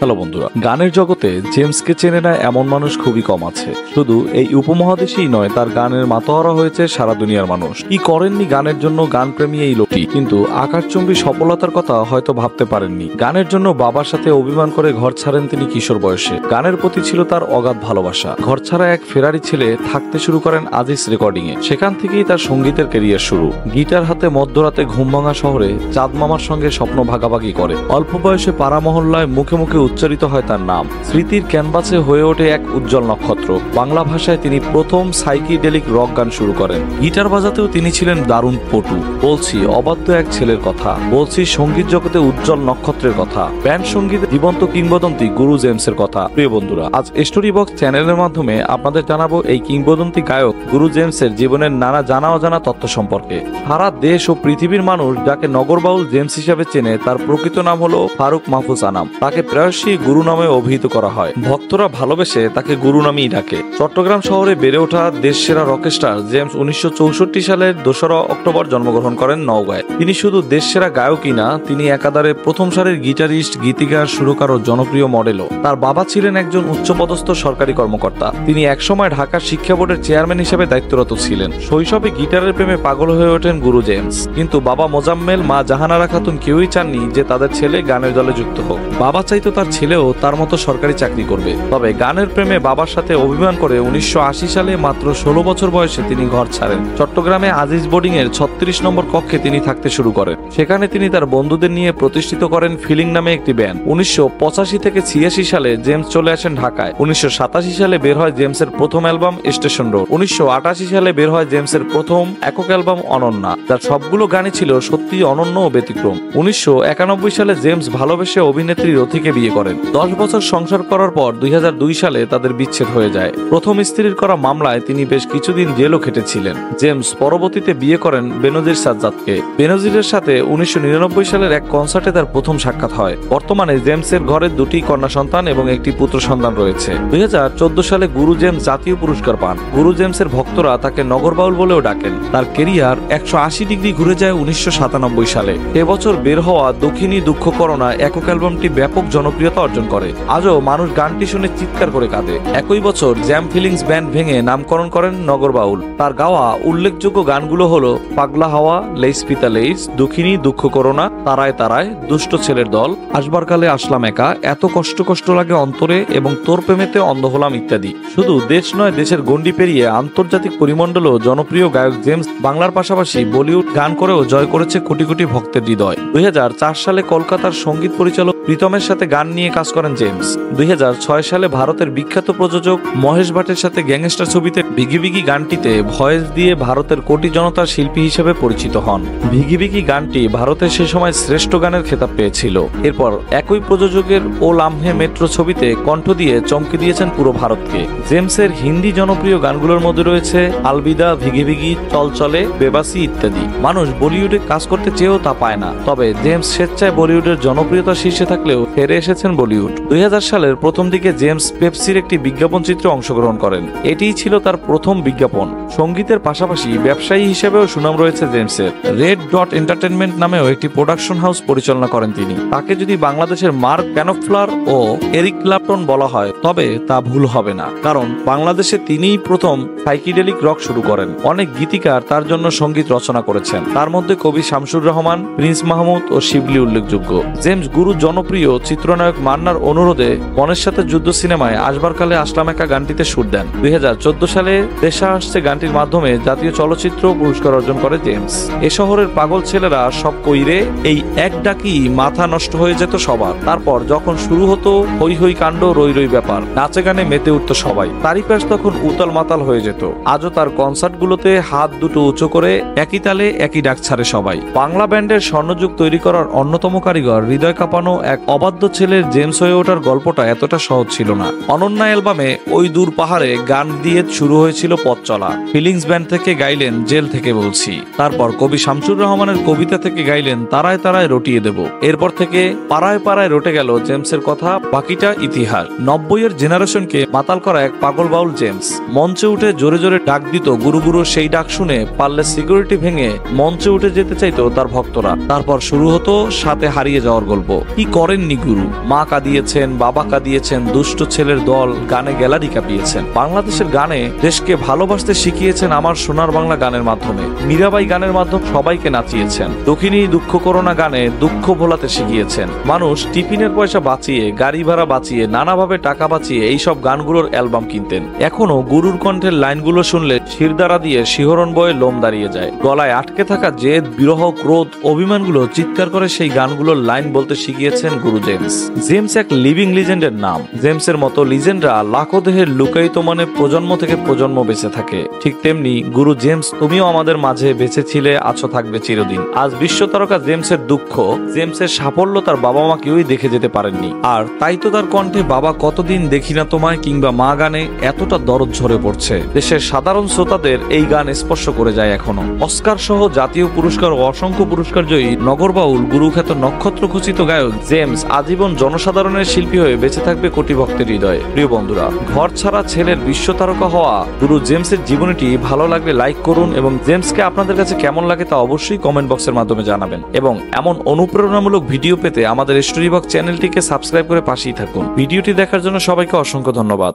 Hello বন্ধুরা, গানের জগতে জেমসকে চেনে না এমন মানুষ খুবই কম আছে। শুধু এই উপমহাদেশেই নয়, তার গানের মাতোয়ারা হয়েছে সারা দুনিয়ার মানুষ। কি করেননি গানের জন্য গানপ্রেমী এই লোকটি, কিন্তু আকাশচুম্বী সফলতার কথা হয়তো ভাবতে পারেননি। গানের জন্য বাবার সাথে অভিমান করে ঘর ছাড়েন তিনি কিশোর বয়সে। গানের প্রতি ছিল তার অগাধ ভালোবাসা। ঘর ছাড়া এক ফেরারি ছেলে থাকতে শুরু করেন আজিজ রেকর্ডিং এ। সেখান থেকেই তার সঙ্গীতের ক্যারিয়ার শুরু। গিটার হাতে মধ্যরাতে ঘুমভাঙা শহরে চাঁদ মামার সঙ্গে স্বপ্ন ভাগাভাগি করে। অল্প বয়সে পাড়া মহল্লায় মুখে মুখে উচ্চারিত হয় তার নাম। স্মৃতির ক্যানভাসে হয়ে ওঠে এক উজ্জ্বল নক্ষত্র। বাংলা ভাষায় তিনি প্রথম সাইকিডেলিক রক গান শুরু করেন। গিটার বাজাতেও তিনি ছিলেন দারুণ পটু। বলছি অবাধ্য এক ছেলের কথা, বলছি সঙ্গীত জগতে উজ্জ্বল নক্ষত্রের কথা, ব্যান্ড সঙ্গীতে জীবন্ত কিংবদন্তি গুরু জেমসের কথা। প্রিয় বন্ধুরা, আজ স্টোরি বক্স চ্যানেলের মাধ্যমে আপনাদের জানাবো এই কিংবদন্তি গায়ক গুরু জেমসের জীবনের নানা জানা অজানা তথ্য সম্পর্কে। সারা দেশ ও পৃথিবীর মানুষ যাকে নগরবাউল জেমস হিসেবে চেনে, তার প্রকৃত নাম হলো ফারুক মাহফুজ আনাম। তাকে প্রায়শই গুরু নামে অভিহিত করা হয়। ভক্তরা ভালোবেসে তাকে গুরু নামেই ডাকে। চট্টগ্রাম শহরে বেড়ে ওঠা দেশ সেরা রকস্টার জেমস 1964 সালের 2রা অক্টোবর জন্মগ্রহণ করেন নওগাঁয়। তিনি শুধু দেশ সেরা গায়কই না, তিনি একাধারে প্রথম সারির গিটারিস্ট, গীতিকার, সুরকার ও জনপ্রিয় মডেলও। তার বাবা ছিলেন একজন উচ্চপদস্থ সরকারি কর্মকর্তা। তিনি একসময় ঢাকা শিক্ষা বোর্ডের চেয়ারম্যান হিসেবে দায়িত্বরত ছিলেন। শৈশবে গিটারের প্রেমে পাগল হয়ে ওঠেন গুরু জেমস, কিন্তু বাবা মোজাম্মেল, মা জাহানারা খাতুন কেউই চাননি যে তাদের ছেলে গানের দলে যুক্ত হোক। বাবা চাইতো তার ছেলেও তার মতো সরকারি চাকরি করবে। তবে গানের প্রেমে বাবার সাথে অভিমান করে 1980 সালে মাত্র 16 বছর বয়সে তিনি ঘর ছাড়েন। চট্টগ্রামে আজিজ বোর্ডিং এর 36 নম্বর কক্ষে তিনি থাকতে শুরু করেন। সেখানে তিনি তার বন্ধুদের নিয়ে প্রতিষ্ঠিত করেন ফিলিং নামে একটি ব্যান্ড। 1985 থেকে 86 সালে জেমস চলে আসেন ঢাকায়। 1987 সালে বের হয় জেমসের প্রথম অ্যালবাম স্টেশন রোড। 1988 সালে বের হয় জেমসের প্রথম একক অ্যালবাম অনন্যা, যার সবগুলো গানই ছিল সত্যি অনন্য ও ব্যতিক্রম। 1991 সালে জেমস ভালোবেসে অভিনেত্রী রথিকে বিয়ে করেন। 10 বছর সংসার করার পর 2002 সালে তাদের বিচ্ছেদ হয়ে যায়। প্রথম স্ত্রীর করা মামলায় তিনি বেশ কিছুদিন জেলও খেটেছিলেন। জেমস পরবর্তীতে বিয়ে করেন বেনজির সাজ্জাদকে। বেনজিরের সাথে 1999 সালের এক কনসার্টে তার প্রথম সাক্ষাৎ হয়। বর্তমানে জেমসের ঘরে 2টি কন্যা সন্তান এবং একটি পুত্র সন্তান রয়েছে। 2014 সালে গুরু জেমস জাতীয় পুরস্কার পান। গুরু জেমসের ভক্তরা তাকে নগরবাউল বলেও ডাকেন। তার কেরিয়ার 180 ডিগ্রি ঘুরে যায় 1997 সালে। এবছর বের হওয়া দক্ষিণী দুঃখ করোনা একক অ্যালবামটি ব্যাপক জনপ্রিয়তা অর্জন করে। আজও মানুষ গানটি শুনে চিৎকার করে কাঁদে। একই বছর জ্যাম ফিলিংস ব্যান্ড ভেঙে নামকরণ করেন নগরবাউল। তার গাওয়া উল্লেখযোগ্য গানগুলো হলো পাগলা হাওয়া, লেইস পিতা লেইস, দুঃখিনী, দুঃখ করোনা, তারায় তারায়, দুষ্ট ছেলের দল, আসবার কালে আসলাম একা, এত কষ্ট কষ্ট লাগে অন্তরে এবং তোর প্রেমেতে অন্ধ হলাম ইত্যাদি। শুধু দেশ নয়, দেশের গণ্ডি পেরিয়ে আন্তর্জাতিক পরিমণ্ডলেও জনপ্রিয় গায়ক জেমস বাংলার পাশাপাশি বলিউড গান করেও জয় করেছে কোটি কোটি ভক্তের হৃদয়। 2004 সালে কলকাতার সঙ্গীত পরিচালক প্রীতমের সাথে গান নিয়ে কাজ করেন জেমস। 2006 সালে ভারতের বিখ্যাত প্রযোজক মহেশ ভাটের সাথে গ্যাংস্টার ছবিতে ভিগি ভিগি গানটিতে ভয়েস দিয়ে ভারতের কোটি জনতার শিল্পী হিসেবে পরিচিত হন। ভিগি ভিগি গানটি ভারতের সে সময় শ্রেষ্ঠ গানের খেতাব পেয়েছিল। এরপর একই প্রযোজকের ও লামহে মেট্রো ছবিতে কণ্ঠ দিয়ে চমকে দিয়েছেন পুরো ভারতকে। জেমসের হিন্দি জনপ্রিয় গানগুলোর মধ্যে রয়েছে আলবিদা, ভিগি ভিগি, চল চলে, বেবাসি ইত্যাদি। মানুষ বলিউডে কাজ করতে চেয়েও তা পায় না, তবে জেমস স্বেচ্ছায় বলিউডের জনপ্রিয়তা শীর্ষে থাকলেও ফিরে এসেছেন বলিউড। 2000 সালের প্রথম দিকে জেমস পেপসির একটি বিজ্ঞাপন চিত্রে অংশগ্রহণ করেন। এটিই ছিল তার প্রথম বিজ্ঞাপন। সঙ্গীতের পাশাপাশি ব্যবসায়ী হিসেবেও সুনাম রয়েছে জেমসের। রেড ডট এন্টারটেনমেন্ট নামেও একটি প্রোডাকশন হাউস পরিচালনা করেন তিনি। তাকে যদি বাংলাদেশের মার্ক ক্যানফ্লার ও এরিক ক্ল্যাপটন বলা হয় তবে তা ভুল হবে না, কারণ বাংলাদেশে তিনিই প্রথম সাইকিডেলিক রক শুরু করেন। অনেক গীতিকার তার জন্য সঙ্গীত রচনা করেছেন, তার মধ্যে কবি শামসুর রহমান, প্রিন্স মাহমুদ ও শিবলি উল্লেখযোগ্য। জেমস গুরু জনপ্রিয় চিত্রনায়ক মান্নার অনুরোধে মনের সাথে যুদ্ধ সিনেমায় আসবার কালে আসলাম একা গানটিতে সুর দেন। 2014 সালে দেশা আসছে গানটির মাধ্যমে জাতীয় চলচ্চিত্র পুরস্কার অর্জন করে জেমস। এ শহরের পাগল ছেলেরা সব কইরে, এই এক ডাকি মাথা নষ্ট হয়ে যেত সবার। তারপর যখন শুরু হতো হই হই কাণ্ড, রই রই ব্যাপার, নাচে গানে মেতে উঠত সবাই। তারই পাশ তখন উতাল মাতাল হয়ে যেত। আজও তার কনসার্টগুলোতে হাত দুটো উঁচু করে একই তালে একই ডাক ছাড়ে সবাই। বাংলা ব্যান্ডের স্বর্ণযুগ তৈরি করার অন্যতম কারিগর, হৃদয় কাঁপানো এক অবাধ্য ছেলের জেমস হয়ে ওঠার গল্পটা এতটা সহজ ছিল না। অনন্যা অ্যালবামে ওই দূর পাহাড়ে গান দিয়ে শুরু হয়েছিল পথ চলা। ফিলিংস ব্যান্ড থেকে গাইলেন জেল থেকে বলছি। তারপর কবি শামসুর রহমানের কবিতা থেকে গাইলেন তারায় তারায় রটিয়ে দেব। এরপর থেকে পাড়ায় পাড়ায় রটে গেল জেমসের কথা, বাকিটা ইতিহাস। 90-এর জেনারেশনকে মাতাল করা এক পাগল বাউল জেমস। মঞ্চে উঠে জোরে জোরে ডাক দিত গুরু গুরু, সেই ডাক শুনে পারলে সিকিউরিটি ভেঙে মঞ্চে উঠে যেতে চাইতো তার ভক্তরা। তারপর শুরু হতো সাথে হারিয়ে যাওয়ার গল্প। কি করেননি গুরু, মা কাঁদিয়েছেন, বাবা কাঁদিয়েছেন, দুষ্ট ছেলের দল গানে গ্যালারি কাঁপিয়েছেন। বাংলাদেশের গানে দেশকে ভালোবাসতে শিখিয়েছেন আমার সোনার বাংলা গানের মাধ্যমে। মীরাবাই গানের মাধ্যমে সবাইকে নাচিয়েছেন। দক্ষিণী দুঃখ করোনা গানে দুঃখ ভোলাতে শিখিয়েছেন। মানুষ টিফিনের পয়সা বাঁচিয়ে, গাড়ি ভাড়া বাঁচিয়ে, নানাভাবে টাকা বাঁচিয়ে এইসব গানগুলোর অ্যালবাম কিনতেন। এখনো গুরুর কণ্ঠের লাইনগুলো শুনলে শিরদাঁড়া দিয়ে শিহরণ বয়ে লোম দাঁড়িয়ে যায়। গলায় আটকে থাকা জেদ, বিরহ, ক্রোধ, অভিমানগুলো চিৎকার করে সেই গানগুলোর লাইন বলতে শিখিয়েছেন গুরু জেমস। জেমস এক লিভিং লিজেন্ডের নাম। জেমসের মতো লিজেন্ডরা লাখো দেহের লুকায়িত মনে প্রজন্ম থেকে প্রজন্ম বেঁচে থাকে। ঠিক তেমনি গুরু জেমস, তুমিও আমাদের মাঝে বেঁচে ছিলে, আছো, থাকবে চিরদিন। আজ বিশ্ব তারকা জেমসের দুঃখ, জেমসের সাফল্য তার বাবা মা কেউই দেখে যেতে পারেননি। আর তাই তো তার কণ্ঠে বাবা কতদিন দেখি না তোমায় কিংবা মা গানে এতটা দরদ ঝরে পড়ছে। দেশের সাধারণ শ্রোতাদের এই গান স্পর্শ করে যায় এখনো। অস্কার সহ জাতীয় পুরস্কার ও অসংখ্য পুরস্কার জয়ী নগরবাউল গুরুখ্যাত নক্ষত্র খচিত গায়ক জেমস আজীবন জনসাধারণের শিল্পী হয়ে বেঁচে থাকবে কোটি ভক্তের হৃদয়ে। প্রিয় বন্ধুরা, ঘর ছাড়া ছেলের বিশ্ব তারকা হওয়া গুরু জেমসের জীবনীটি ভালো লাগলে লাইক করুন এবং জেমসকে আপনাদের কাছে কেমন লাগে তা অবশ্যই কমেন্ট বক্সের মাধ্যমে জানাবেন। এবং এমন অনুপ্রেরণামূলক ভিডিও পেতে আমাদের স্টোরি বক্স চ্যানেলটিকে সাবস্ক্রাইব করে পাশেই থাকুন। ভিডিওটি দেখার জন্য সবাইকে অসংখ্য ধন্যবাদ।